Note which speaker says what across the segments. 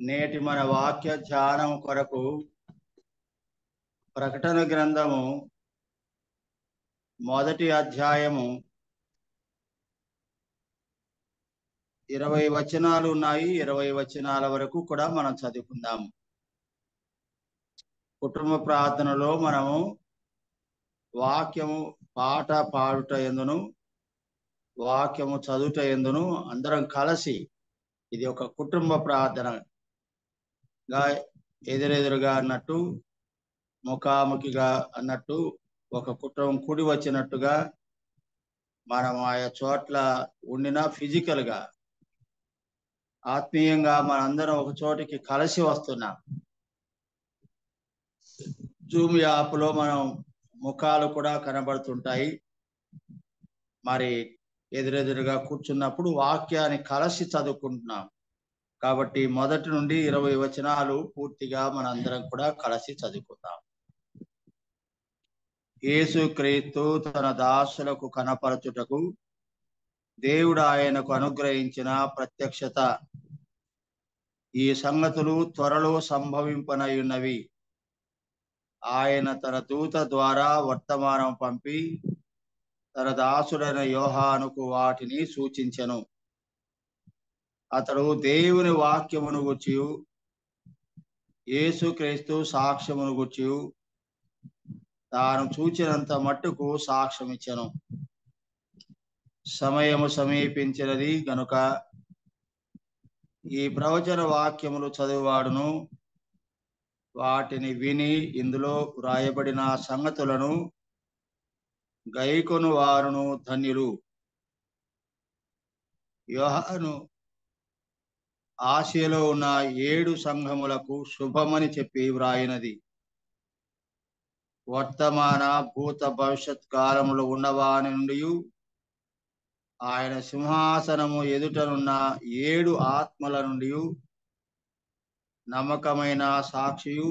Speaker 1: నేటి మన వాక్య ధ్యానం కొరకు ప్రకటన గ్రంథము 1వ అధ్యాయము 20 వచనాలు ఉన్నాయి. 20 వచనాల వరకు కూడా మనం చదువుకుందాం. కుటుంబ ప్రార్థనలో మనము వాక్యము పాట పాడుట ఎందును వాక్యము చదువుట ఎందును అందరం కలిసి ఇది ఒక కుటుంబ ప్రార్థనగా ఎదురెదురుగా అన్నట్టు, ముఖాముఖిగా అన్నట్టు, ఒక కుటుంబం కూడి వచ్చినట్టుగా మనం ఆయా చోట్ల ఉండిన ఫిజికల్ గా ఆత్మీయంగా మనందరం ఒక చోటికి కలిసి వస్తున్నాం. జూమ్ యాప్ లో మనం ముఖాలు కూడా కనబడుతుంటాయి. మరి ఎదురెదురుగా కూర్చున్నప్పుడు వాక్యాన్ని కలిసి చదువుకుంటున్నాం కాబట్టి 1 నుండి 20 వచనాలు పూర్తిగా మనందరం కూడా కలిసి చదువుకుందాం. యేసుక్రీస్తు తన దాసులకు కనపరచుటకు దేవుడు ఆయనకు అనుగ్రహించిన ప్రత్యక్షత. ఈ సంగతులు త్వరలో సంభవింపనయున్నవి. ఆయన తన దూత ద్వారా వర్తమానం పంపి తన దాసుడైన యోహానుకు వాటిని సూచించెను. అతడు దేవుని వాక్యమును గూర్చి, యేసుక్రీస్తు సాక్ష్యమును గూర్చి తాను చూచినంత మట్టుకు సాక్ష్యం ఇచ్చెను. సమయము సమీపించినది గనుక ఈ ప్రవచన వాక్యములు చదువువాడును వాటిని విని ఇందులో వ్రాయబడిన సంగతులను గైకొను వారును ధన్యులు. యోహాను ఆసియాలో ఉన్న 7 సంఘములకు శుభమని చెప్పి వ్రాయినది. వర్తమాన భూత భవిష్యత్ కాలములు ఉన్నవాని నుండి ఆయన సింహాసనము ఎదుటనున్న 7 ఆత్మల నుండి నమ్మకమైన సాక్షియు,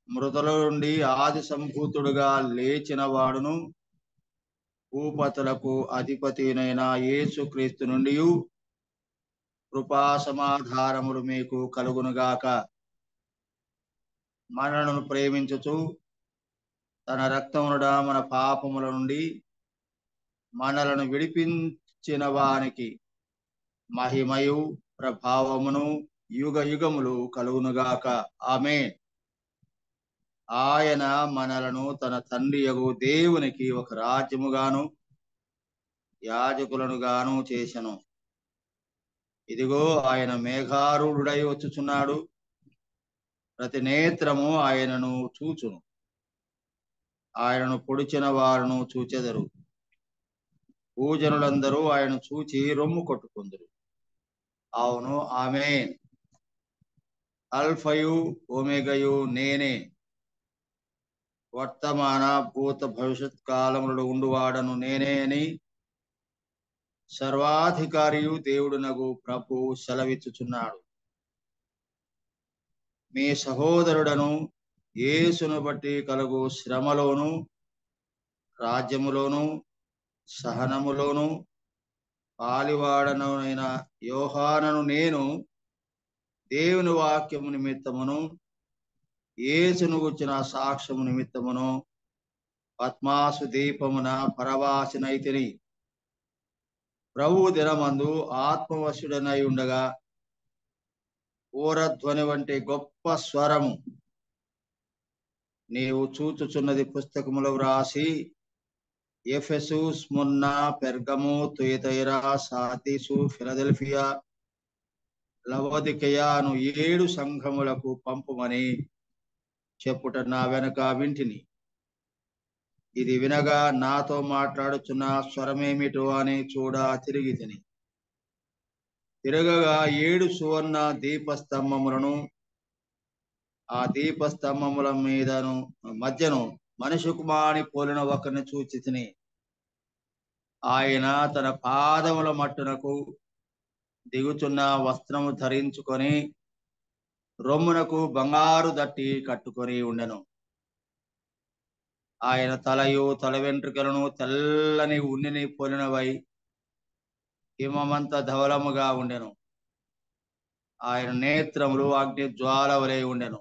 Speaker 1: మృతుల నుండి ఆది సంభూతుడుగా లేచిన వాడును, భూపతులకు అధిపతినైన యేసుక్రీస్తు నుండి కృపా సమాధానములు మీకు కలుగునుగాక. మనలను ప్రేమించుచు తన రక్తమునుడ మన పాపముల నుండి మనలను విడిపించిన వానికి మహిమయు ప్రభావమును యుగ యుగములు కలుగునుగాక. ఆమేన్. ఆయన మనలను తన తండ్రియగు దేవునికి ఒక రాజ్యముగాను యాజకులను గాను చేసెను. ఇదిగో ఆయన మేఘారూఢుడై వచ్చుచున్నాడు. ప్రతి నేత్రము ఆయనను చూచును. ఆయనను పొడిచిన వారును చూచెదరు. భూజనులందరూ ఆయన చూచి రొమ్ము కొట్టుకుందరు. అవును, ఆమేన్. అల్ఫయు ఒమేగయు నేనే, వర్తమాన భూత భవిష్యత్ కాలములలో ఉండువాడను నేనే అని సర్వాధికారియు దేవుడునగు ప్రభు సెలవిచ్చుచున్నాడు. మీ సహోదరుడను యేసును బట్టి కలుగు శ్రమలోను రాజ్యములోను సహనములోను పాలివాడనైన యోహానను నేను దేవుని వాక్యము నిమిత్తమును యేసును గుర్చిన సాక్ష్యము నిమిత్తమును పద్మాసు దీపమున పరవాసినైతిని. ప్రభు దినమందు ఆత్మవశుడనై ఉండగా ఊరధ్వని వంటి గొప్ప స్వరము నీవు చూచుచున్నది పుస్తకములో వ్రాసి Ephesus, Smyrna, Pergamum, Thyatira, Sardis, Philadelphia, Laodicea అను 7 సంఘములకు పంపుమని చెప్పుట నా వెనక వింటిని. ఇది వినగా నాతో మాట్లాడుచున్న స్వరమేమిటో అని చూడ తిరిగి తిని, తిరగగా 7 సువర్ణ దీపస్తంభములను, ఆ దీపస్తంభముల మీదను మధ్యను మనిషి కుమారుని పోలిన ఒకరిని చూచి తిని. ఆయన తన పాదముల మట్టునకు దిగుచున్న వస్త్రము ధరించుకొని రొమ్మునకు బంగారు దట్టి కట్టుకొని ఉండెను. ఆయన తలయు తల వెంట్రుకలను తెల్లని ఉన్నిని పోలినవై హిమమంత ధవలముగా ఉండెను. ఆయన నేత్రములు అగ్ని జ్వాల వలె ఉండెను.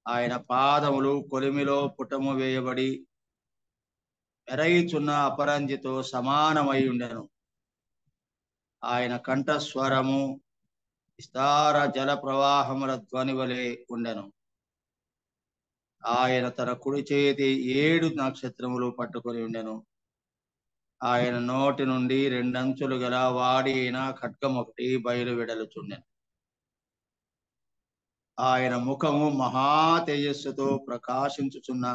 Speaker 1: ఆయన పాదములు కొలిమిలో పుటము వేయబడి మెరయిచున్న అపరంజితో సమానమై ఉండెను. ఆయన కంఠస్వరము విస్తార జల ప్రవాహముల ధ్వని వలె ఉండెను. ఆయన తన కుడి చేతి 7 నక్షత్రములు పట్టుకొని ఉండెను. ఆయన నోటి నుండి 2 అంచులు గల వాడి అయిన ఖడ్గం ఒకటి బయలు వెడలుచుండెను. ఆయన ముఖము మహా తేజస్సుతో ప్రకాశించుచున్న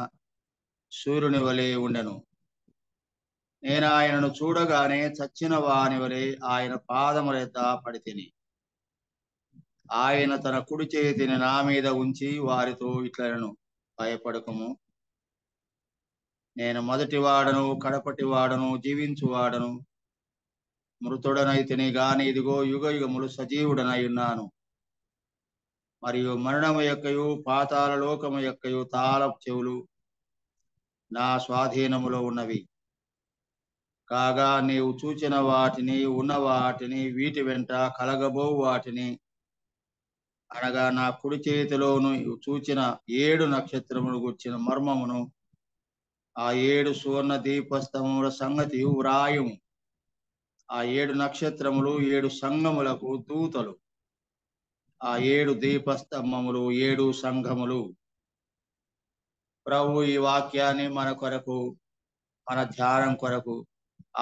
Speaker 1: సూర్యుని వలె ఉండెను. నేను ఆయనను చూడగానే చచ్చిన వాని వలె ఆయన పాదముల యొద్ద పడితిని. ఆయన తన కుడి చేతిని నా మీద ఉంచి వారితో ఇట్లనెను, భయపడకము, నేను మొదటి వాడను కడపటి వాడను జీవించువాడను. మృతుడనైతిని గాని ఇదిగో యుగ యుగములు సజీవుడనై ఉన్నాను. మరియు మరణము యొక్కయు పాతాళ లోకము యొక్కయు తాళపు చెవులు నా స్వాధీనములో ఉన్నవి. కాగా నీవు చూచిన వాటిని, ఉన్న వాటిని, వీటి వెంట కలగబో వాటిని, అనగా నా కుడి చేతిలోను చూచిన 7 నక్షత్రములు గుర్చిన మర్మమును, ఆ 7 సువర్ణ దీపస్తంభముల సంగతి వ్రాయుము. ఆ 7 నక్షత్రములు 7 సంఘములకు దూతలు. ఆ 7 దీపస్తంభములు 7 సంఘములు. ప్రభు ఈ వాక్యాన్ని మన కొరకు, మన ధ్యానం కొరకు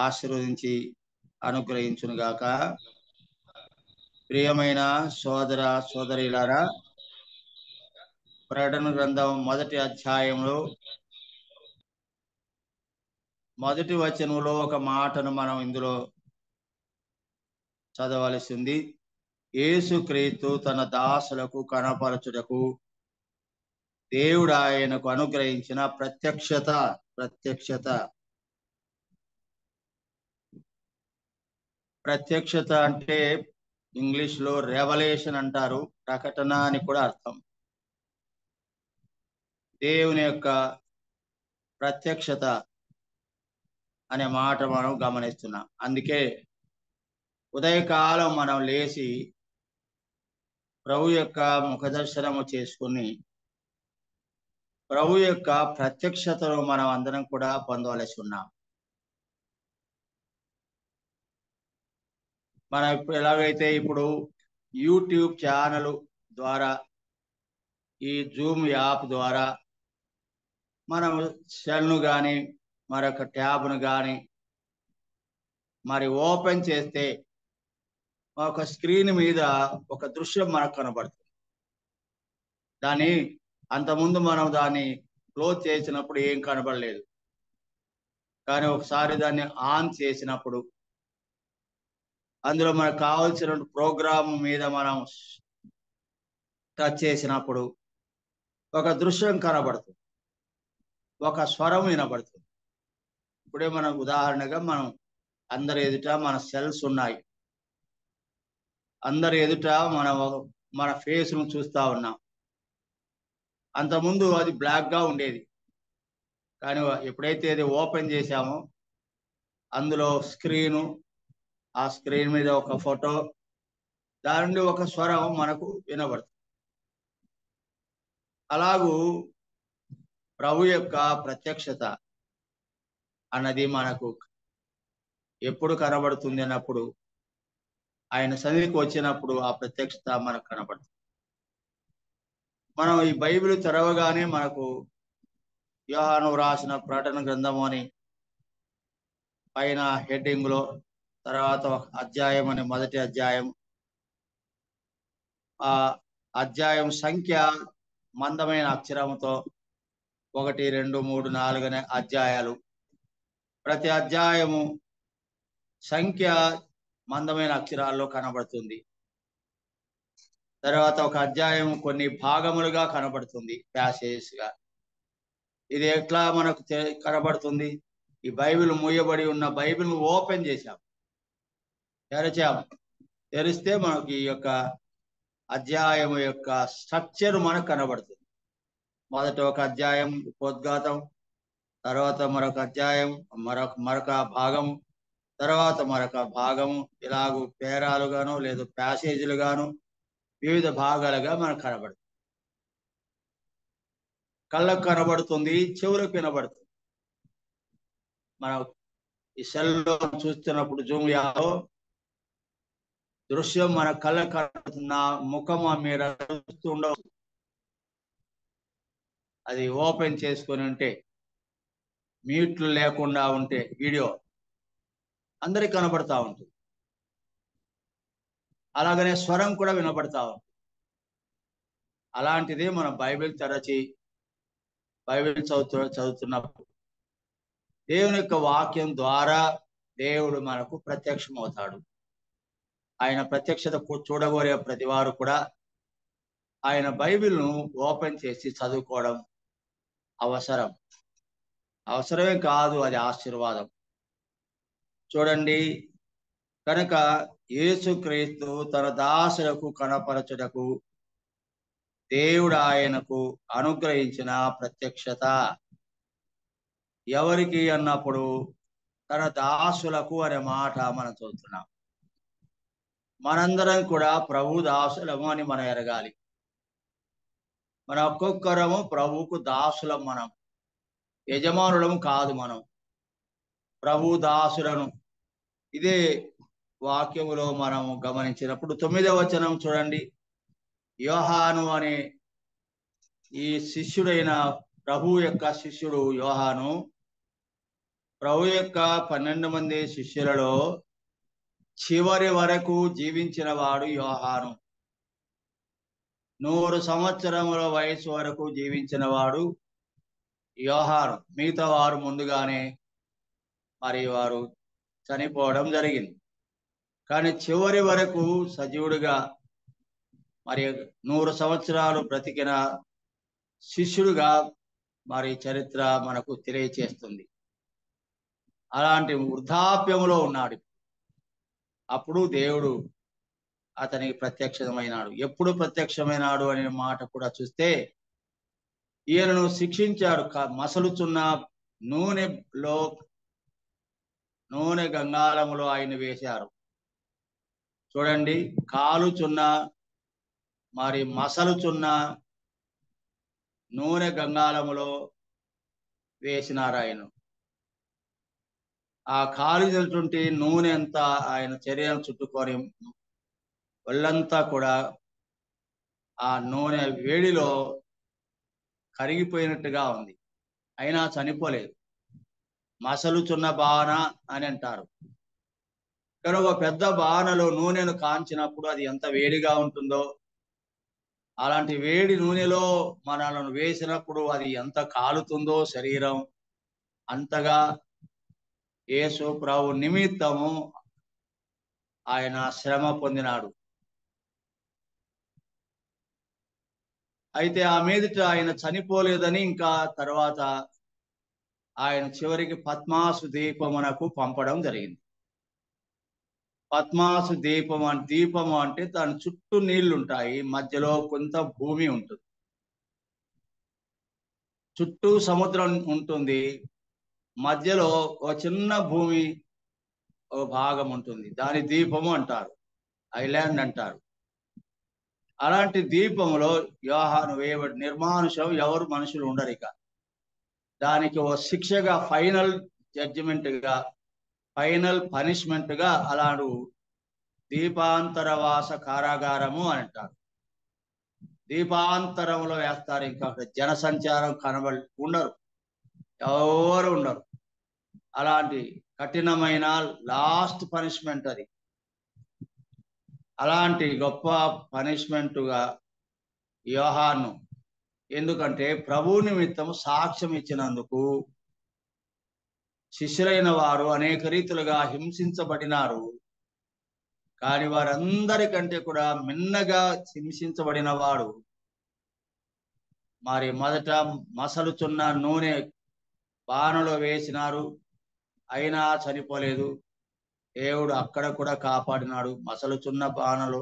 Speaker 1: ఆశీర్వదించి అనుగ్రహించునుగాక. ప్రియమైన సోదర సోదరిలారా, ప్రకటన గ్రంథం 1వ అధ్యాయంలో 1వ వచనంలో ఒక మాటను మనం ఇందులో చదవలసింది. యేసుక్రీస్తు తన దాసులకు కనపరచుటకు దేవుడు ఆయనకు అనుగ్రహించిన ప్రత్యక్షత. ప్రత్యక్షత అంటే ఇంగ్లీష్ లో రెవల్యూషన్ అంటారు, ప్రకటన అని కూడా అర్థం. దేవుని యొక్క ప్రత్యక్షత అనే మాట మనం గమనిస్తున్నాం. అందుకే ఉదయకాలం మనం లేచి ప్రభు యొక్క ముఖదర్శనము చేసుకుని ప్రభు యొక్క ప్రత్యక్షతను మనం అందరం కూడా పొందవలసి ఉన్నాం. మనం ఇప్పుడు ఎలాగైతే ఇప్పుడు యూట్యూబ్ ఛానల్ ద్వారా, ఈ జూమ్ యాప్ ద్వారా మనం సెల్ను కానీ మరొక ట్యాబ్ను కానీ మరి ఓపెన్ చేస్తే ఒక స్క్రీన్ మీద ఒక దృశ్యం మనకు కనబడుతుంది. దాన్ని అంతకుముందు మనం దాన్ని క్లోజ్ చేసినప్పుడు ఏం కనబడలేదు. కానీ ఒకసారి దాన్ని ఆన్ చేసినప్పుడు అందులో మనకు కావాల్సిన ప్రోగ్రామ్ మీద మనం టచ్ చేసినప్పుడు ఒక దృశ్యం కనబడుతుంది, ఒక స్వరం వినబడుతుంది. ఇప్పుడే మనం ఉదాహరణగా మనం అందరి ఎదుట మన సెల్స్ ఉన్నాయి, అందరి ఎదుట మన ఫేస్ను చూస్తూ ఉన్నాం. అంతకుముందు అది బ్లాక్గా ఉండేది, కానీ ఎప్పుడైతే అది ఓపెన్ చేశామో అందులో స్క్రీను, ఆ స్క్రీన్ మీద ఒక ఫోటో, దాని నుండి ఒక స్వరం మనకు వినబడుతుంది. అలాగూ ప్రభు యొక్క ప్రత్యక్షత అన్నది మనకు ఎప్పుడు కనబడుతుంది అన్నప్పుడు, ఆయన సన్నిధికి వచ్చినప్పుడు ఆ ప్రత్యక్షత మనకు కనబడుతుంది. మనం ఈ బైబిల్ తెరవగానే మనకు యోహాను రాసిన ప్రకటన గ్రంథము అని పైన హెడ్డింగ్ లో, తర్వాత అధ్యాయం అని 1వ అధ్యాయం, ఆ అధ్యాయం సంఖ్య మందమైన అక్షరంతో 1, 2, 3, 4 అనే అధ్యాయాలు. ప్రతి అధ్యాయము సంఖ్య మందమైన అక్షరాల్లో కనబడుతుంది. తర్వాత ఒక అధ్యాయం కొన్ని భాగములుగా కనబడుతుంది, ప్యాసేజ్ గా. ఇది ఎట్లా మనకు కనబడుతుంది? ఈ బైబిల్ మూయబడి ఉన్న బైబిల్ ఓపెన్ చేశాం, తెరిస్తే మనకి ఈ యొక్క అధ్యాయం యొక్క స్ట్రక్చర్ మనకు కనబడుతుంది. మొదట ఒక అధ్యాయం ఉపోద్ఘాతం, తర్వాత మరొక అధ్యాయం, మరొక భాగం, తర్వాత మరొక భాగము ఇలాగూ పేరాలుగాను లేదా ప్యాసేజీలుగాను వివిధ భాగాలుగా మనకు కనబడుతుంది. కళ్ళకు కనబడుతుంది, చెవులకు వినబడుతుంది. మనం ఈ సెల్లో చూస్తున్నప్పుడు జూమ్ యాలో దృశ్యం మన కళ్ళకు కనబడుతున్న ముఖం మీరు చూస్తూ ఉండవచ్చు. అది ఓపెన్ చేసుకొని ఉంటే, మ్యూట్లు లేకుండా ఉంటే వీడియో అందరికి కనబడతా ఉంటుంది. అలాగనే స్వరం కూడా వినబడతా ఉంటుంది. అలాంటిదే మనం బైబిల్ తెరచి బైబిల్ చదువుతున్నప్పుడు దేవుని యొక్క వాక్యం ద్వారా దేవుడు మనకు ప్రత్యక్షమవుతాడు. ఆయన ప్రత్యక్షత చూడగోరే ప్రతి వారు కూడా ఆయన బైబిల్ను ఓపెన్ చేసి చదువుకోవడం అవసరమే కాదు, అది ఆశీర్వాదం. చూడండి, కనుక యేసుక్రీస్తు తన దాసులకు కనపరచుటకు దేవుడు ఆయనకు అనుగ్రహించిన ప్రత్యక్షత ఎవరికి అన్నప్పుడు తన దాసులకు అనే మాట మనం చూస్తున్నాం. మనందరం కూడా ప్రభు దాసులము అని మనం ఎరగాలి. మన ఒక్కొక్కరము ప్రభువుకు దాసులం. మనం యజమానులము కాదు, మనం ప్రభు దాసులను. ఇదే వాక్యములో మనం గమనించినప్పుడు 9వ వచనం చూడండి. యోహాను అనే ఈ శిష్యుడైన ప్రభు యొక్క శిష్యుడు యోహాను ప్రభు యొక్క 12 మంది శిష్యులలో చివరి వరకు జీవించిన వాడు యోహాను. 100 సంవత్సరముల వయసు వరకు జీవించిన వాడు యోహాను. మిగతా వారు ముందుగానే మరి వారు చనిపోవడం జరిగింది. కానీ చివరి వరకు సజీవుడిగా మరి 100 సంవత్సరాలు బ్రతికిన శిష్యుడుగా మరి చరిత్ర మనకు తెలియచేస్తుంది. అలాంటి వృద్ధాప్యములో ఉన్నాడు. అప్పుడు దేవుడు అతనికి ప్రత్యక్షమైనాడు. ఎప్పుడు ప్రత్యక్షమైనాడు అనే మాట కూడా చూస్తే, ఈయనను శిక్షించాడు. మసలుచున్న నూనె గంగాళములో ఆయన వేశారు. చూడండి, కాలుచున్న మరి మసలుచున్న నూనె గంగాళములో వేసినారు ఆయన. ఆ కాలినటువంటి నూనె అంతా ఆయన శరీరం చుట్టుకొని ఒళ్ళంతా కూడా ఆ నూనె వేడిలో కరిగిపోయినట్టుగా ఉంది. అయినా చనిపోలేదు. మసలుచున్న బాణ అని అంటారు. కానీ ఒక పెద్ద బాణలో నూనెను కాంచినప్పుడు అది ఎంత వేడిగా ఉంటుందో, అలాంటి వేడి నూనెలో మనలను వేసినప్పుడు అది ఎంత కాలుతుందో శరీరం, అంతగా యేసు ప్రభు నిమిత్తము ఆయన శ్రమ పొందినాడు. అయితే ఆ మీదట ఆయన చనిపోలేదని ఇంకా తర్వాత ఆయన చివరికి పద్మాసు దీపమునకు పంపడం జరిగింది. పద్మాసు దీపము అంటే దాని చుట్టూ నీళ్లు ఉంటాయి, మధ్యలో కొంత భూమి ఉంటుంది, చుట్టూ సముద్రం ఉంటుంది, మధ్యలో ఒక చిన్న భూమి ఒక భాగం ఉంటుంది. దాని దీపము అంటారు, ఐలాండ్ అంటారు. అలాంటి దీపములో యోహాను వేయబడి నిర్మానుషం, ఎవరు మనుషులు ఉండరు. ఇక దానికి ఓ శిక్షగా, ఫైనల్ జడ్జిమెంట్ గా, ఫైనల్ పనిష్మెంట్ గా అలాంటి దీపాంతరవాస కారాగారము అని అంటారు. దీపాంతరంలో వేస్తారు. ఇంకా జనసంచారం ఉండరు, ఎవరు ఉండరు. అలాంటి కఠినమైన లాస్ట్ పనిష్మెంట్ అది. అలాంటి గొప్ప పనిష్మెంటుగా యోహాను, ఎందుకంటే ప్రభు నిమిత్తం సాక్ష్యం ఇచ్చినందుకు శిష్యులైన వారు అనేక రీతులుగా హింసించబడినారు. కానీ వారందరికంటే కూడా మిన్నగా హింసించబడిన వాడు మరి మొదట మసలుచున్న నూనె బాణలో వేసినారు, అయినా చనిపోలేదు. దేవుడు అక్కడ కూడా కాపాడినాడు. మసలుచున్న బాణలో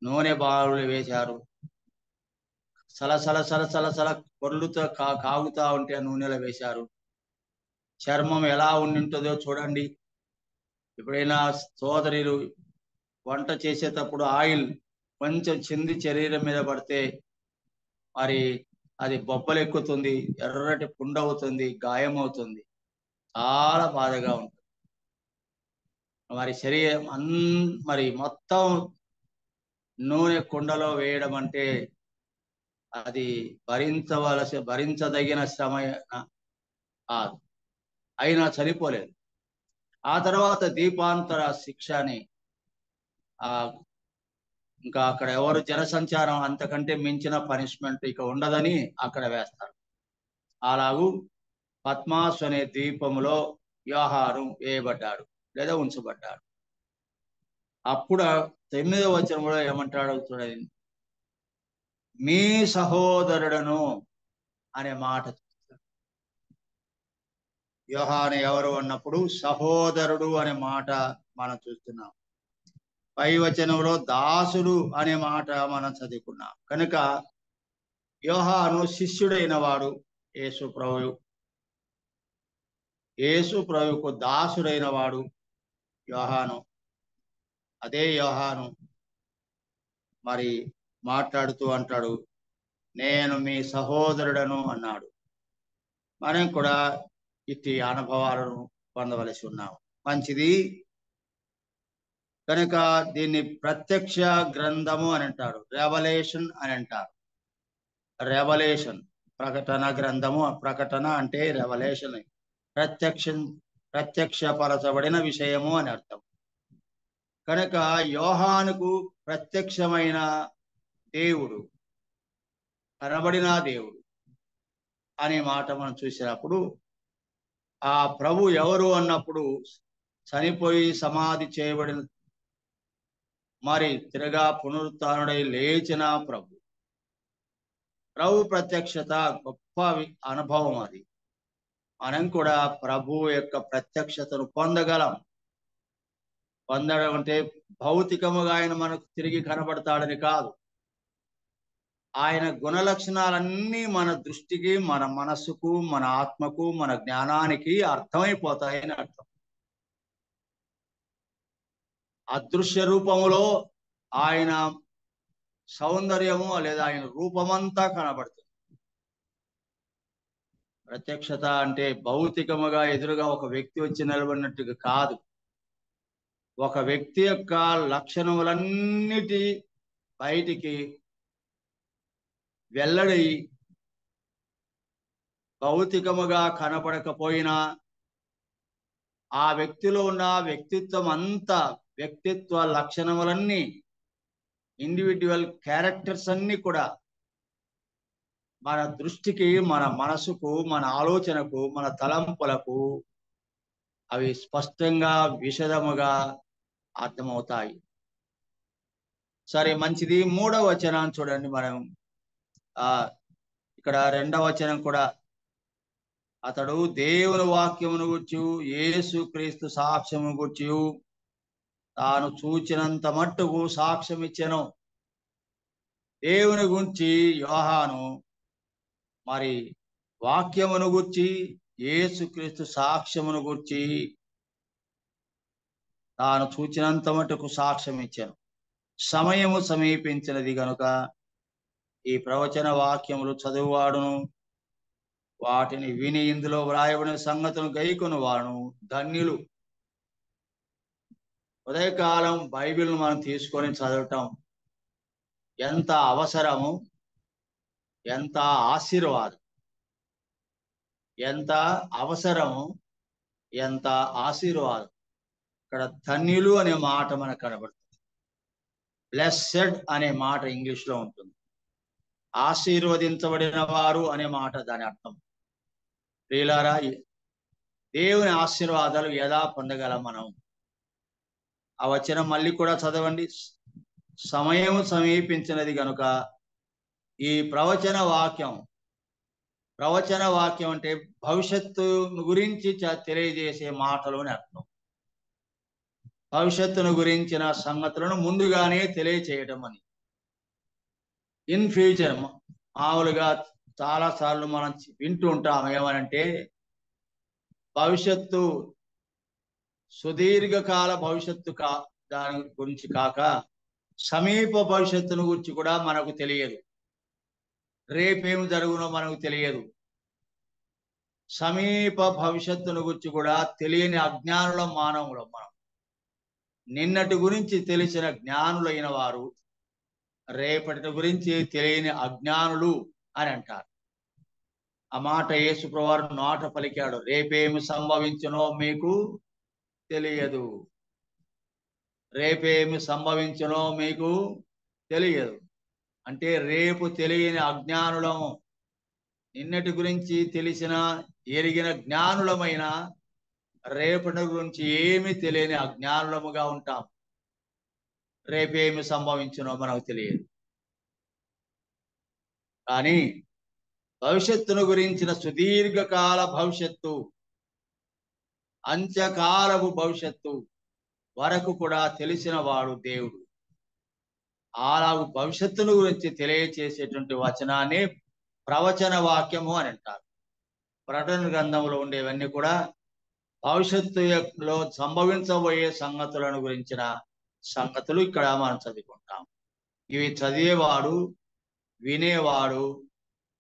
Speaker 1: నూనె బాణలు వేశారు. సలసల పొర్లుతో కాగుతా ఉంటే నూనెలో వేశారు. చర్మం ఎలా ఉండింటుందో చూడండి. ఎప్పుడైనా సోదరులు వంట చేసేటప్పుడు ఆయిల్ కొంచెం చింది శరీరం మీద పడితే మరి అది బొబ్బలు ఎక్కుతుంది, ఎర్రటి పుండు అవుతుంది, గాయం అవుతుంది, చాలా బాధగా ఉంటుంది. మరి శరీరం మరి మొత్తం నూనె కుండలో వేయడం అంటే అది భరించదగిన శ్రమ కాదు. అయినా చనిపోలేదు. ఆ తర్వాత దీపాంతర శిక్ష అని ఇంకా అక్కడ ఎవరు జనసంచారం అంతకంటే మించిన పనిష్మెంట్ ఇక ఉండదని అక్కడ వేస్తారు. అలాగూ పద్మాసు అనే ద్వీపంలో యోహాను వేయబడ్డాడు లేదా ఉంచబడ్డాడు. అప్పుడు 9వ వచనంలో ఏమంటాడో చూడండి, మీ సహోదరుడను అనే మాట. యోహాను ఎవరు అన్నప్పుడు సహోదరుడు అనే మాట మనం చూస్తున్నాం. పై వచనంలో దాసుడు అనే మాట మనం చదువుకున్నాం. కనుక యోహాను శిష్యుడైన వాడు, యేసు ప్రభువుకు దాసుడైన వాడు యోహాను. అదే యోహాను మరి మాట్లాడుతూ అంటాడు, నేను మీ సహోదరుడను అన్నాడు. మనం కూడా ఇట్టి అనుభవాలను పొందవలసి ఉన్నాము. మంచిది. కనుక దీన్ని ప్రత్యక్ష గ్రంథము అని అంటారు, రెవల్యూషన్ అని అంటారు. రెవల్యూషన్ ప్రకటన గ్రంథము, ప్రకటన అంటే రెవల్యూషన్, ప్రత్యక్షపరచబడిన విషయము అని అర్థం. కనుక యోహానుకు ప్రత్యక్షమైన దేవుడు, కనబడిన దేవుడు అనే మాట మనం చూసినప్పుడు ఆ ప్రభు ఎవరు అన్నప్పుడు చనిపోయి సమాధి చేయబడిన మరి తిరగా పునరుత్థానుడై లేచిన ప్రభు ప్రత్యక్షత గొప్ప అనుభవం. అది మనం కూడా ప్రభు యొక్క ప్రత్యక్షతను పొందడం అంటే భౌతికముగా ఆయన మనకు తిరిగి కనబడతాడని కాదు. ఆయన గుణ లక్షణాలన్నీ మన దృష్టికి, మన మనస్సుకు, మన ఆత్మకు, మన జ్ఞానానికి అర్థమైపోతాయని అర్థం. అదృశ్య రూపములో ఆయన సౌందర్యము లేదా ఆయన రూపమంతా కనబడుతుంది. ప్రత్యక్షత అంటే భౌతికముగా ఎదురుగా ఒక వ్యక్తి వచ్చి నిలబడినట్టుగా కాదు. ఒక వ్యక్తి యొక్క లక్షణములన్నిటి బయటికి వెల్లడి భౌతికముగా కనపడకపోయినా ఆ వ్యక్తిలో ఉన్న వ్యక్తిత్వం అంతా, వ్యక్తిత్వ లక్షణములన్నీ, ఇండివిజువల్ క్యారెక్టర్స్ అన్ని కూడా మన దృష్టికి, మన మనసుకు, మన ఆలోచనకు, మన తలంపులకు అవి స్పష్టంగా విశదముగా అర్థమవుతాయి. సరే, మంచిది. 3వ వచనం చూడండి. మనం ఇక్కడ 2వ వచనం కూడా, అతడు దేవుని వాక్యమును గూర్చి, యేసు క్రీస్తు సాక్ష్యము గూర్చి తాను చూచినంత మట్టుకు సాక్ష్యం ఇచ్చెను. దేవుని గురించి యోహాను మరి వాక్యమును గూర్చి, యేసుక్రీస్తు సాక్ష్యమును గూర్చి తాను చూచినంత మట్టుకు సాక్ష్యం ఇచ్చాను. సమయము సమీపించినది గనుక ఈ ప్రవచన వాక్యములు చదువువాడును, వాటిని విని ఇందులో వ్రాయబడిన సంగతులను గైకొను వాడును ధన్యులు. ఉదయకాలం బైబిల్ను మనం తీసుకొని చదవటం ఎంత అవసరము, ఎంత ఆశీర్వాదం. ఎంత అవసరము, ఎంత ఆశీర్వాదం. ఇక్కడ ధన్యులు అనే మాట మనకు కనబడుతుంది. బ్లెస్సెడ్ అనే మాట ఇంగ్లీష్ లో ఉంటుంది. ఆశీర్వదించబడిన వారు అనే మాట దాని అర్థం. ప్రియులారా, దేవుని ఆశీర్వాదాలు ఎలా పొందగలం మనం? ఆ వచనం మళ్ళీ కూడా చదవండి. సమయం సమీపించినది గనుక ఈ ప్రవచన వాక్యం అంటే భవిష్యత్తు గురించి తెలియజేసే మాటలు అని అర్థం. భవిష్యత్తును గురించిన సంగతులను ముందుగానే తెలియచేయడం అని. ఇన్ ఫ్యూచర్ మామూలుగా చాలా సార్లు మనం వింటూ ఉంటాం. ఏమనంటే భవిష్యత్తు సుదీర్ఘకాల భవిష్యత్తు దాని గురించి కాక సమీప భవిష్యత్తును గురించి కూడా మనకు తెలియదు. రేపేమి జరుగునో మనకు తెలియదు. సమీప భవిష్యత్తును గురించి కూడా తెలియని అజ్ఞానుల మానవులం మనం. నిన్నటి గురించి తెలిసిన జ్ఞానులైన వారు రేపటి గురించి తెలియని అజ్ఞానులు అని అంటారు. ఆ మాట యేసు ప్రభువారు నోట పలికాడు. రేపేమి సంభవించునో మీకు తెలియదు. రేపేమి సంభవించునో మీకు తెలియదు అంటే రేపు తెలియని అజ్ఞానులము. నిన్నటి గురించి తెలిసిన ఎరిగిన జ్ఞానులమైన రేపటి గురించి ఏమి తెలియని అజ్ఞానులముగా ఉంటాం. రేపేమి సంభవించునో మనకు తెలియదు. కానీ భవిష్యత్తును గురించిన సుదీర్ఘకాల భవిష్యత్తు, అంత్యకాలపు భవిష్యత్తు వరకు కూడా తెలిసిన వాడు దేవుడు. అలాగూ భవిష్యత్తును గురించి తెలియచేసేటువంటి వచనాన్ని ప్రవచన వాక్యము అని అంటారు. ప్రకటన గ్రంథంలో ఉండేవన్నీ కూడా భవిష్యత్తులో సంభవించబోయే సంగతులను గురించిన సంగతులు ఇక్కడ మనం చదువుకుంటాం. ఇవి చదివేవాడు, వినేవాడు,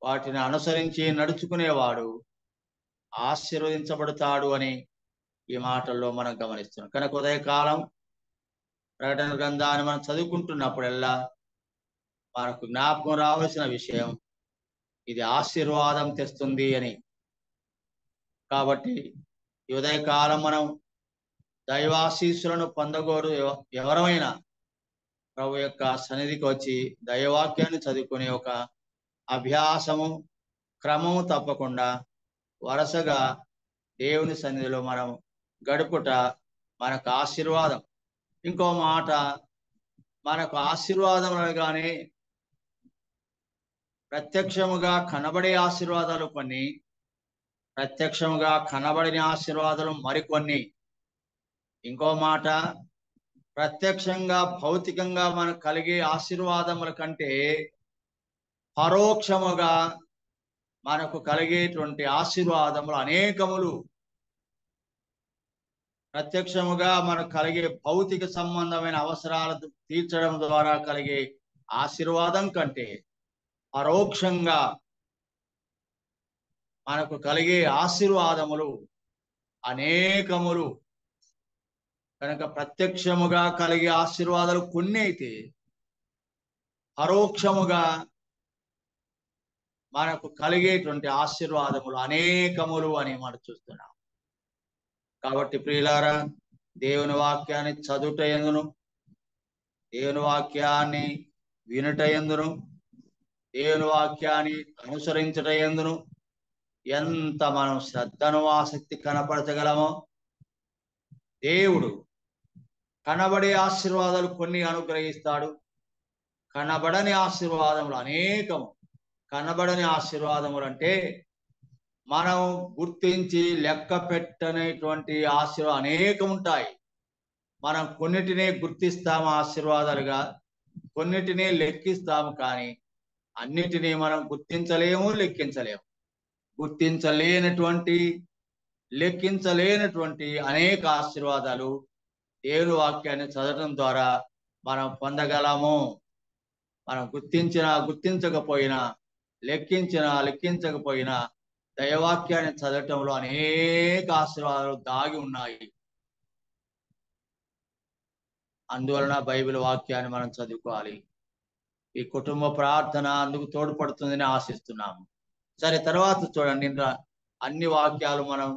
Speaker 1: వాటిని అనుసరించి నడుచుకునేవాడు ఆశీర్వదించబడతాడు అని ఈ మాటల్లో మనం గమనిస్తున్నాం. కనుక ఉదయకాలం ప్రకటన గ్రంథాన్ని మనం చదువుకుంటున్నప్పుడల్లా మనకు జ్ఞాపకం రావాల్సిన విషయం ఇది ఆశీర్వాదం తెస్తుంది అని. కాబట్టి ఈ ఉదయకాలం మనం దైవాశీస్సులను పొందగోరు ఎవరైనా ప్రభు యొక్క సన్నిధికి వచ్చి దైవవాక్యాన్ని చదువుకునే ఒక అభ్యాసము, క్రమము తప్పకుండా వరుసగా దేవుని సన్నిధిలో మనం గడుపుట మనకు ఆశీర్వాదం. ఇంకో మాట, మనకు ఆశీర్వాదం అనగానే ప్రత్యక్షముగా కనబడే ఆశీర్వాదాలు కొన్ని, ప్రత్యక్షముగా కనబడిన ఆశీర్వాదాలు మరికొన్ని. ఇంకో మాట, ప్రత్యక్షంగా భౌతికంగా మనకు కలిగే ఆశీర్వాదముల కంటే పరోక్షముగా మనకు కలిగేటువంటి ఆశీర్వాదములు అనేకములు. ప్రత్యక్షముగా మనకు కలిగే భౌతిక సంబంధమైన అవసరాలు తీర్చడం ద్వారా కలిగే ఆశీర్వాదం కంటే పరోక్షంగా మనకు కలిగే ఆశీర్వాదములు అనేకములు. కనుక ప్రత్యక్షముగా కలిగే ఆశీర్వాదాలు కొన్ని అయితే పరోక్షముగా మనకు కలిగేటువంటి ఆశీర్వాదములు అనేకములు అని మనం చూస్తున్నాం. కాబట్టి ప్రియులారా, దేవుని వాక్యాన్ని చదువుట యందును, దేవుని వాక్యాన్ని వినుట యందును, దేవుని వాక్యాన్ని అనుసరించుట యందును ఎంత మనం శ్రద్ధను, ఆసక్తి కనపరచగలమో దేవుడు కనబడే ఆశీర్వాదాలు కొన్ని అనుగ్రహిస్తాడు. కనబడని ఆశీర్వాదములు అనేకము. కనబడని ఆశీర్వాదములు అంటే మనం గుర్తించి లెక్క పెట్టనేటువంటి ఆశీర్వాదాలు అనేకం ఉంటాయి. మనం కొన్నిటినే గుర్తిస్తాము ఆశీర్వాదాలుగా, కొన్నిటినే లెక్కిస్తాము. కానీ అన్నిటినీ మనం గుర్తించలేము, లెక్కించలేము. గుర్తించలేనటువంటి, లెక్కించలేనటువంటి అనేక ఆశీర్వాదాలు దేవుని వాక్యాన్ని చదవడం ద్వారా మనం పొందగలము. మనం గుర్తించకపోయినా, లెక్కించకపోయినా దైవవాక్యాన్ని చదవటంలో అనేక ఆశీర్వాదాలు దాగి ఉన్నాయి. అందువలన బైబిల్ వాక్యాన్ని మనం చదువుకోవాలి. ఈ కుటుంబ ప్రార్థన అందుకు తోడ్పడుతుందని ఆశిస్తున్నాము. సరే, తర్వాత చూడండి, అన్ని వాక్యాలు మనం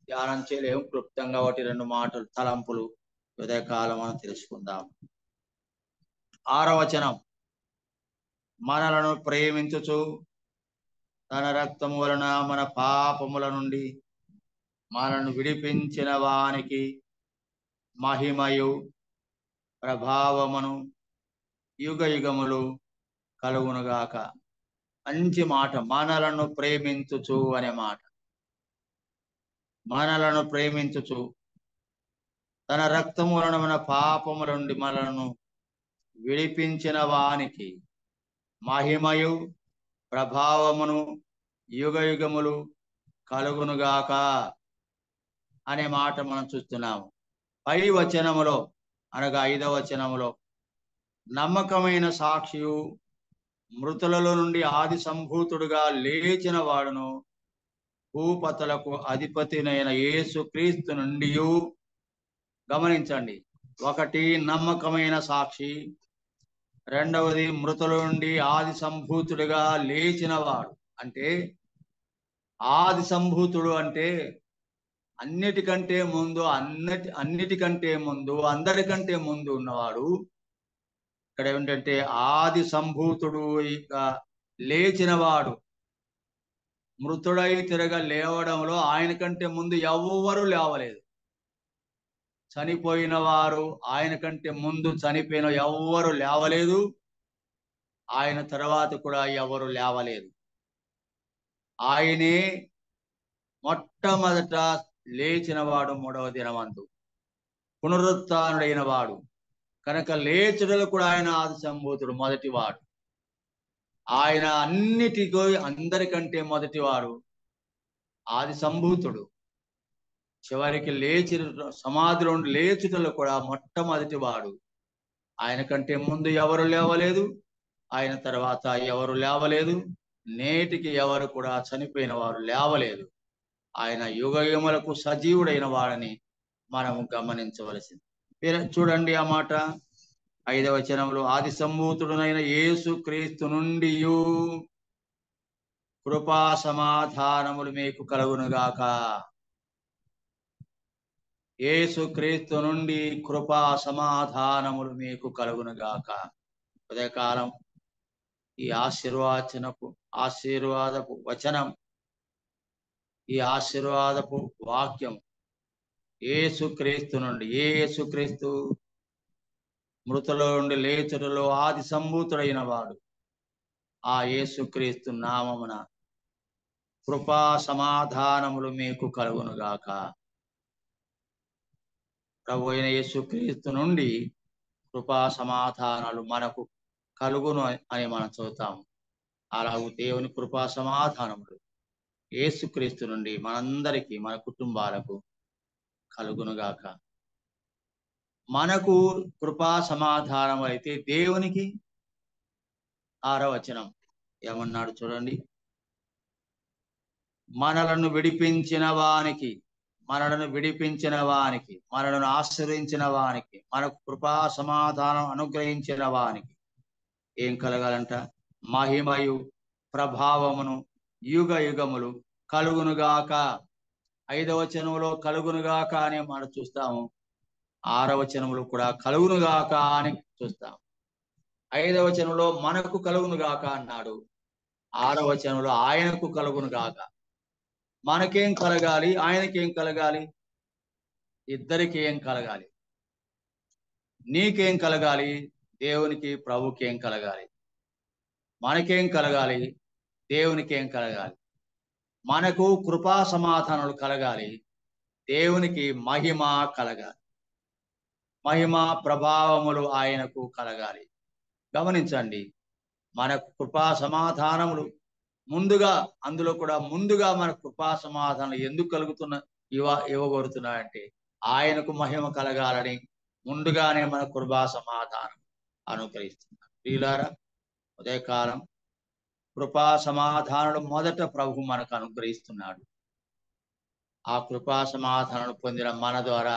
Speaker 1: ధ్యానం చేయలేము. క్లుప్తంగా 1-2 మాటలు, తలంపులు ఉదయకాలం మనం తెలుసుకుందాం. 6వ వచనం, మనలను ప్రేమించుచు తన రక్తము వలన మన పాపముల నుండి మనను విడిపించిన వానికి మహిమయు ప్రభావమును యుగ యుగములు కలుగునుగాక. మంచి మాట, మనలను ప్రేమించుచు అనే మాట. మనలను ప్రేమించుచు తన రక్తము వలన మన పాపముల నుండి మనలను విడిపించిన వానికి మహిమయు ప్రభావమును యుగ యుగములు కలుగునుగాక అనే మాట మనం చూస్తున్నాము. పై వచనములో అనగా 5వ వచనములో నమ్మకమైన సాక్షియు మృతులలో నుండి ఆది సంభూతుడుగా లేచిన వాడును భూపతులకు అధిపతినైన యేసు క్రీస్తు నుండి గమనించండి. ఒకటి నమ్మకమైన సాక్షి, రెండవది మృతుల నుండి ఆది సంభూతుడిగా లేచిన వాడు. అంటే ఆది సంభూతుడు అంటే అన్నిటికంటే ముందు అన్నిటికంటే ముందు అందరికంటే ముందు ఉన్నవాడు. ఇక్కడ ఏమిటంటే ఆది సంభూతుడు ఇక లేచినవాడు. మృతుడై తిరగ లేవడంలో ఆయన కంటే ముందు ఎవ్వరూ లేవలేదు. చనిపోయిన వారు ఆయన కంటే ముందు చనిపోయిన ఎవ్వరు లేవలేదు. ఆయన తర్వాత కూడా ఎవరు లేవలేదు. ఆయనే మొట్టమొదట లేచిన వాడు, మూడవ దినమందు పునరుత్థానుడైన వాడు కనుక లేచుడలు కూడా ఆయన ఆది సంభూతుడు, మొదటివాడు. ఆయన అన్నిటికీ అందరికంటే మొదటివాడు, ఆది సంభూతుడు. చివరికి లేచి సమాధిలో లేచుటలు కూడా మొట్టమొదటి వాడు. ఆయన కంటే ముందు ఎవరు లేవలేదు, ఆయన తర్వాత ఎవరు లేవలేదు, నేటికి ఎవరు కూడా చనిపోయిన వారు లేవలేదు. ఆయన యుగయుగములకు సజీవుడైన వాడని మనము గమనించవలసింది. చూడండి ఆ మాట 5వ వచనంలో, ఆది సంభూతుడునైన యేసు క్రీస్తు నుండి కృపా సమాధానములు మీకు కలుగునుగాక. యేసు క్రీస్తు నుండి కృపా సమాధానములు మీకు కలుగునుగాక. ఉదయకాలం ఈ ఆశీర్వాదపు వచనం, ఈ ఆశీర్వాదపు వాక్యం యేసు క్రీస్తు నుండి, యేసు క్రీస్తు మృతుల నుండి లేచుటలో ఆది సంభూతుడైన వాడు. ఆ యేసు క్రీస్తు నామమున కృపా సమాధానములు మీకు కలుగునుగాక. ప్రభు అయిన యేసు క్రీస్తు నుండి కృపా సమాధానాలు మనకు కలుగును అని మనం చదువుతాము. అలాగే దేవుని కృపా సమాధానములు యేసుక్రీస్తు నుండి మనందరికీ, మన కుటుంబాలకు కలుగునుగాక. మనకు కృపా సమాధానం అయితే దేవునికి 6వ వచనం ఏమన్నాడు చూడండి. మనలను విడిపించిన వానికి, మనలను ఆశ్రయించిన వానికి, మనకు కృపా సమాధానం అనుగ్రహించిన వానికి ఏం కలగాలంట? మహిమయు ప్రభావమును యుగ యుగములు కలుగునుగాక. 5వ వచనంలో కలుగునుగాక అని మనం చూస్తాము. 6వ వచనంలో కూడా కలుగునుగాక అని చూస్తాము. 5వ వచనంలో మనకు కలుగునుగాక అన్నాడు. 6వ వచనంలో ఆయనకు కలుగునుగాక. మనకేం కలగాలి? ఆయనకేం కలగాలి? ఇద్దరికి ఏం కలగాలి? నీకేం కలగాలి? దేవునికి, ప్రభుకి ఏం కలగాలి? మనకేం కలగాలి? దేవునికి ఏం కలగాలి? మనకు కృపా సమాధానాలు కలగాలి, దేవునికి మహిమ కలగాలి, మహిమ ప్రభావములు ఆయనకు కలగాలి. గమనించండి, మనకు కృపా సమాధానములు ముందుగా, అందులో కూడా ముందుగా మన కృపా సమాధానం ఎందుకు ఇవ్వగోరుతున్నాయంటే ఆయనకు మహిమ కలగాలని ముందుగానే మన కృపా సమాధానం అనుగ్రహిస్తున్నారు. ప్రియులారా, ఉదయకాలం కృపా సమాధానాలు మొదట ప్రభు మనకు అనుగ్రహిస్తున్నాడు. ఆ కృపా సమాధానాలు పొందిన మన ద్వారా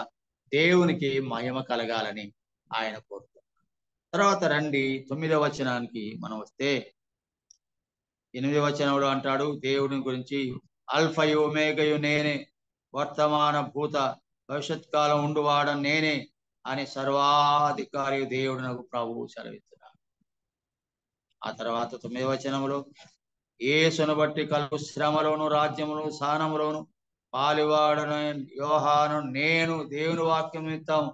Speaker 1: దేవునికి మహిమ కలగాలని ఆయన కోరుతున్నారు. తర్వాత రండి 9వ వచనానికి మనం వస్తే, 8వ వచనంలో అంటాడు దేవుని గురించి, అల్ఫయు ఒమేగయు నేనే, వర్తమాన భూత భవిష్యత్ కాలం ఉండువాడ నేనే అని సర్వాధికారి దేవుడు నాకు ప్రభువు సెలవిస్తున్నాడు. ఆ తర్వాత 9వ వచనంలో, యేసును బట్టి కలుగు శ్రమలోను రాజ్యమును సహనములోను పాలివాడను యోహాను నేను దేవుని వాక్యం నిమిత్తం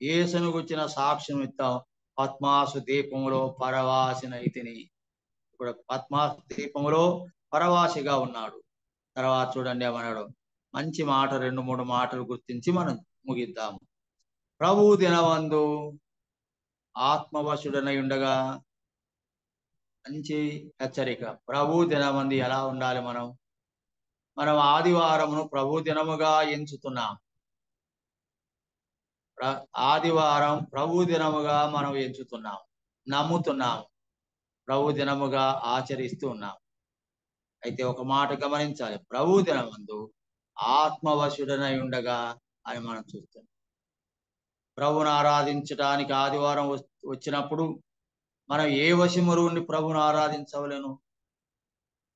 Speaker 1: యేసును గుర్చిన సాక్ష్యం నిమిత్తం పద్మాసు దీపములో పరవాసినైతిని. ఇప్పుడు పద్మాసు దీపములో పరవాసిగా ఉన్నాడు. తర్వాత చూడండి ఏమన్నాడు, మంచి మాట, 2-3 మాటలు గుర్తించి మనం ముగిద్దాము. ప్రభు దినవందు ఆత్మవశుడనై ఉండగా, మంచి హెచ్చరిక. ప్రభు దినమంది ఎలా ఉండాలి? మనం ఆదివారమును ప్రభు దినముగా ఎంచుతున్నాం. ఆదివారం ప్రభు దినముగా మనం ఎంచుతున్నాం, నమ్ముతున్నాం, ప్రభు దినముగా ఆచరిస్తూ ఉన్నాం. అయితే ఒక మాట గమనించాలి, ప్రభు దినమందు ఆత్మవశుడనై ఉండగా అని మనం చూస్తున్నాం. ప్రభుని ఆరాధించడానికి ఆదివారం వచ్చినప్పుడు మనం ఏ వశములో ఉండి ప్రభుని ఆరాధించవలేను?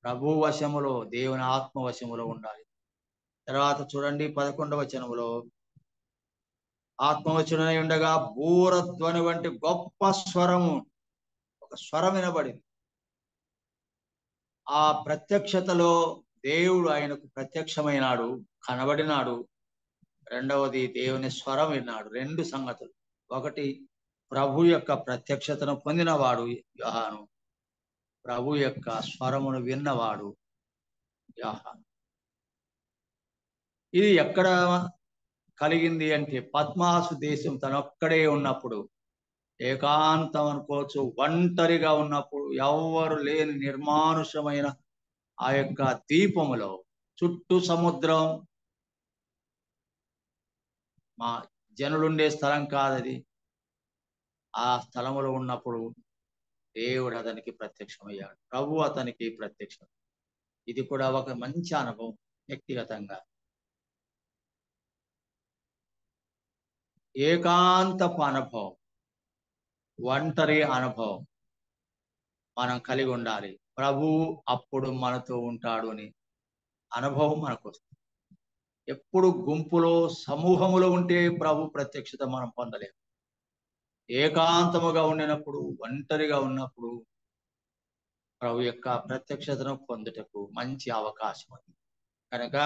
Speaker 1: ప్రభు వశములో, దేవుని ఆత్మ వశములో ఉండాలి. తర్వాత చూడండి 11వ వచనములో, ఆత్మవచనై ఉండగా బూరధ్వని వంటి గొప్ప స్వరము, ఒక స్వరం వినబడింది. ఆ ప్రత్యక్షతలో దేవుడు ఆయనకు ప్రత్యక్షమైనాడు, కనబడినాడు. రెండవది దేవుని స్వరం విన్నాడు. 2 సంగతులు. ఒకటి, ప్రభు యొక్క ప్రత్యక్షతను పొందినవాడు యోహాను, ప్రభు యొక్క స్వరమును విన్నవాడు యోహాను. ఇది ఎక్కడ కలిగింది అంటే పద్మాసు దేశం తనొక్కడే ఉన్నప్పుడు, ఏకాంతం అనుకోవచ్చు, ఒంటరిగా ఉన్నప్పుడు, ఎవ్వరు లేని నిర్మానుషమైన ఆ యొక్క ద్వీపములో, చుట్టూ సముద్రం, మా జనులుండే స్థలం కాదది. ఆ స్థలములో ఉన్నప్పుడు దేవుడు అతనికి ప్రత్యక్షమయ్యాడు, ప్రభు అతనికి ప్రత్యక్షం. ఇది కూడా ఒక మంచి అనుభవం. వ్యక్తిగతంగా ఏకాంతపు అనుభవం, ఒంటరి అనుభవం మనం కలిగి ఉండాలి. ప్రభు అప్పుడు మనతో ఉంటాడు అని అనుభవం మనకు వస్తుంది. ఎప్పుడు గుంపులో, సమూహములో ఉంటే ప్రభు ప్రత్యక్షత మనం పొందలేము. ఏకాంతముగా ఉండినప్పుడు, ఒంటరిగా ఉన్నప్పుడు ప్రభు యొక్క ప్రత్యక్షతను పొందుటకు మంచి అవకాశం ఉంది. కనుక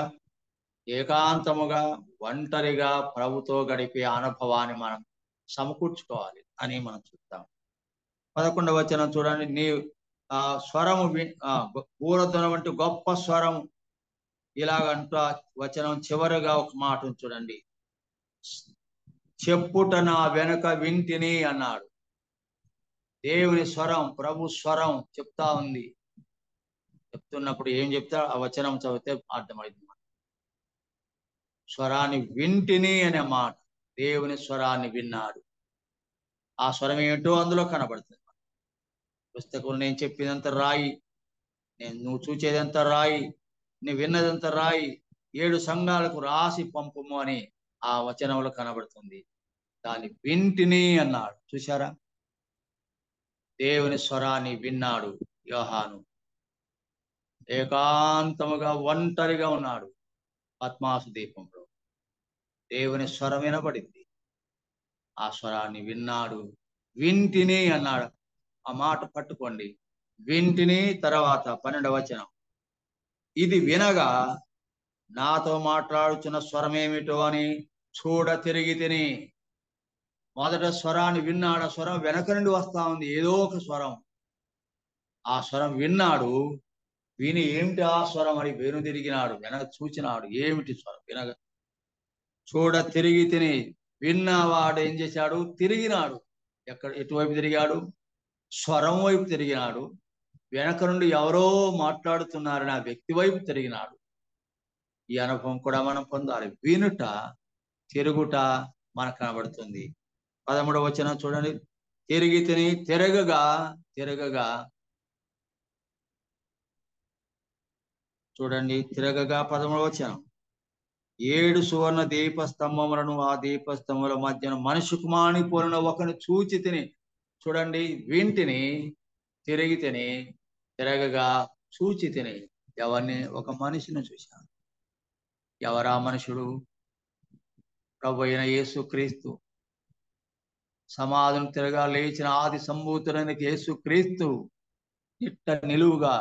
Speaker 1: ఏకాంతముగా, ఒంటరిగా ప్రభుతో గడిపే అనుభవాన్ని మనం సమకూర్చుకోవాలి అని మనం చూస్తాం. 11వ వచనం చూడండి, నీ స్వరము బూరధ్వని వంటి గొప్ప స్వరం, ఇలాగంటూ వచనం చివరిగా ఒక మాట చూడండి, చెప్పుట నా వెనుక వింటిని అన్నాడు. దేవుని స్వరం, ప్రభు స్వరం చెప్తా ఉంది. చెప్తున్నప్పుడు ఏం చెప్తా, ఆ వచనం చదివితే అర్థమైంది. స్వరాన్ని వింటిని అనే మాట, దేవుని స్వరాన్ని విన్నాడు. ఆ స్వరం ఏమిటో అందులో కనబడుతుంది. పుస్తకం నేను చెప్పినంత రాయి, నువ్వు చూచేదంత రాయి, నువ్వు విన్నదంత రాయి, 7 సంఘాలకు రాసి పంపుము అని ఆ వచనంలో కనబడుతుంది. దాన్ని వింటిని అన్నాడు. చూశారా, దేవుని స్వరాన్ని విన్నాడు యోహాను. ఏకాంతముగా, ఒంటరిగా ఉన్నాడు పద్మాసు ద్వీపంలో. దేవుని స్వరం వినబడింది, ఆ స్వరాన్ని విన్నాడు. వింటిని అన్నాడు. ఆ మాట పట్టుకోండి, వింటిని. తర్వాత 12వ వచనం, ఇది వినగా నాతో మాట్లాడుచున్న స్వరం ఏమిటో అని చూడ తిరిగి తిని. మొదట స్వరాన్ని విన్నాడు, ఆ స్వరం వెనక నుండి వస్తా ఉంది, ఏదో ఒక స్వరం. ఆ స్వరం విన్నాడు. విని ఏమిటి ఆ స్వరం అని వెను తిరిగినాడు, వెనక చూచినాడు. ఏమిటి స్వరం? వినగా చూడ తిరిగి తిని. విన్నవాడు ఏం చేశాడు? తిరిగినాడు. ఎటువైపు తిరిగాడు? స్వరం వైపు తిరిగినాడు. వెనక నుండి ఎవరో మాట్లాడుతున్నారని ఆ వ్యక్తి వైపు తిరిగినాడు. ఈ అనుభవం కూడా మనం పొందాలి. వినుట, తిరుగుట మనకు కనబడుతుంది. 13వ వచనం చూడండి, తిరిగి తిని తిరగగా చూడండి, తిరగగా 13వ వచనం, 7 సువర్ణ దీపస్తంభములను, ఆ దీపస్తంభముల మధ్యన మనిషి కుమారుని పోలిన ఒకని చూచి తిని. చూడండి, వింటిని, తిరిగి తిని, తిరగగా, చూచి తిని. ఎవరిని? ఒక మనిషిని చూశాను. ఎవరా మనుషుడు? ప్రభు అయిన యేసుక్రీస్తు. సమాధిని తిరగా లేచిన ఆది సంభూతుడైన యేసుక్రీస్తు ఇట్ట నిలువుగా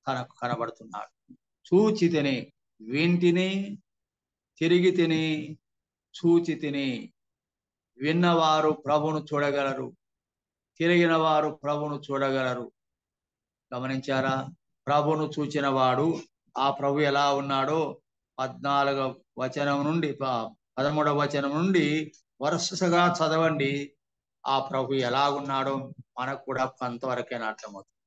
Speaker 1: తనకు కనబడుతున్నాడు. చూచి తిని, వింటిని, తిరిగి తిని, చూచి తిని. విన్నవారు ప్రభును చూడగలరు, తిరిగిన వారు ప్రభును చూడగలరు. గమనించారా? ప్రభును చూచిన వాడు, ఆ ప్రభు ఎలా ఉన్నాడో 14వ వచనం నుండి 13వ వచనం నుండి వరుసగా చదవండి. ఆ ప్రభు ఎలా ఉన్నాడో మనకు కూడా కొంతవరకైనా అర్థమవుతుంది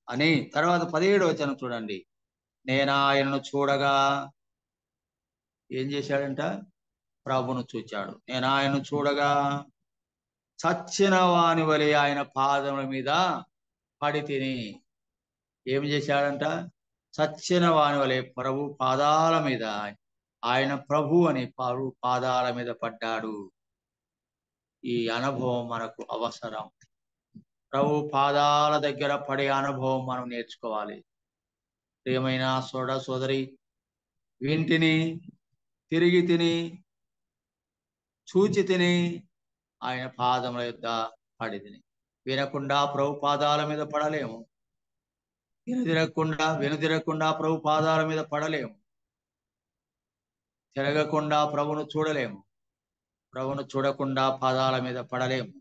Speaker 1: అని. తర్వాత 17వ వచనం చూడండి, నేను ఆయనను చూడగా ఏం చేశాడంట? ప్రభును చూచాడు. నేను ఆయన చూడగా చచ్చిన వాని వలె ఆయన పాదముల మీద పడి తిని. ఏం చేశాడంట? చచ్చిన వాని వలె ప్రభు పాదాల మీద, ఆయన ప్రభు అని ప్రభు పాదాల మీద పడ్డాడు. ఈ అనుభవం మనకు అవసరం. ప్రభు పాదాల దగ్గర పడే అనుభవం మనం నేర్చుకోవాలి. ప్రియమైన సోదరి, వింటిని, తిరిగి తిని, చూచి తిని, ఆయన పాదముల యొద్ద పడి తిని. వినకుండా ప్రభు పాదాల మీద పడలేము. వెనుదిరగకుండా ప్రభు పాదాల మీద పడలేము. తిరగకుండా ప్రభును చూడలేము. ప్రభును చూడకుండా పాదాల మీద పడలేము.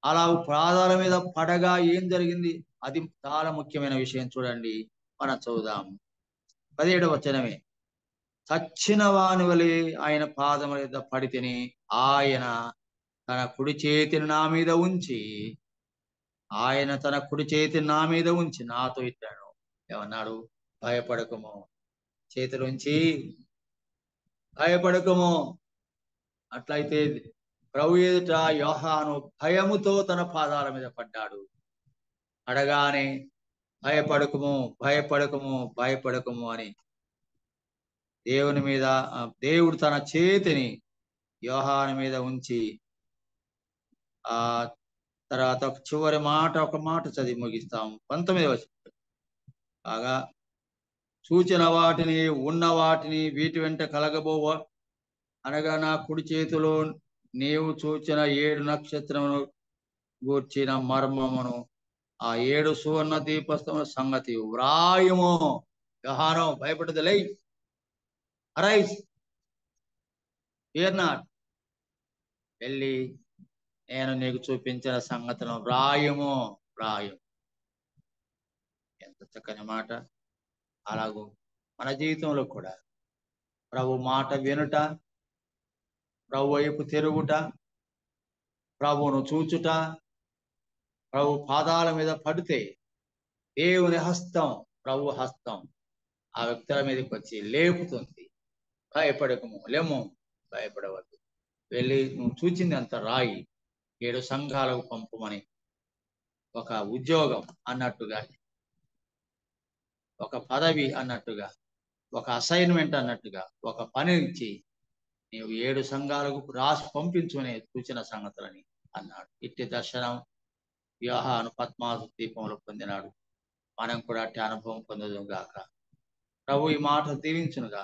Speaker 1: అలా పాదాల మీద పడగా ఏం జరిగింది? అది చాలా ముఖ్యమైన విషయం. చూడండి, మనం చదువుదాం. 17వ వచనమే. చచ్చిన వాని వలె ఆయన పాదముల మీద పడి తిని, ఆయన తన కుడి చేతిని నా మీద ఉంచి, నాతో ఇచ్చాడు. ఏమన్నాడు? భయపడకము, చేతులుంచి భయపడకము. అట్లయితే ప్రభు ఎదుట యోహాను భయముతో తన పాదాల మీద పడ్డాడు. అడగానే భయపడకము, భయపడకము, భయపడకము అని దేవుడు తన చేతిని యోహాను మీద ఉంచి, ఆ తర్వాత చివరి మాట, ఒక మాట చదివి ముగిస్తాము. 19వ వచనం. కాగా చూచిన వాటిని, ఉన్న వాటిని, వీటి వెంట కలగబోవ అనగా నా కుడి చేతిలో నీవు చూచిన 7 నక్షత్రమును గూర్చిన మర్మమును, ఆ 7 సువర్ణ దీపస్తముల సంగతి వ్రాయుము. యోహాను, భయపడదులే, అరైజ్, ఫియర్ నాట్. వెళ్ళి నేను నీకు చూపించిన సంగతులను వ్రాయుము. ఎంత చక్కని మాట. అలాగూ మన జీవితంలో కూడా ప్రభు మాట వినుట, ప్రభు వైపు తిరుగుట, ప్రభువును చూచుట, ప్రభు పాదాల మీద పడితే దేవుని హస్తం, ప్రభు హస్తం ఆ వ్యక్తుల మీదకి వచ్చి లేపుతుంది. భయపడకము, లేము, భయపడవద్దు. వెళ్ళి నువ్వు చూచింది అంత రాయి, 7 సంఘాలకు పంపమని. ఒక ఉద్యోగం అన్నట్టుగా, ఒక పదవి అన్నట్టుగా, ఒక అసైన్మెంట్ అన్నట్టుగా, ఒక పని ఇచ్చి నీవు 7 సంఘాలకు రాసి పంపించుకునే సూచన సంగతులని అన్నాడు. ఇట్టి దర్శనం యోహాను పద్మాసు దీపంలో పొందినాడు. మనం కూడా అట్టి అనుభవం పొందదుగాక. ప్రభు ఈ మాట దీవించునుగా.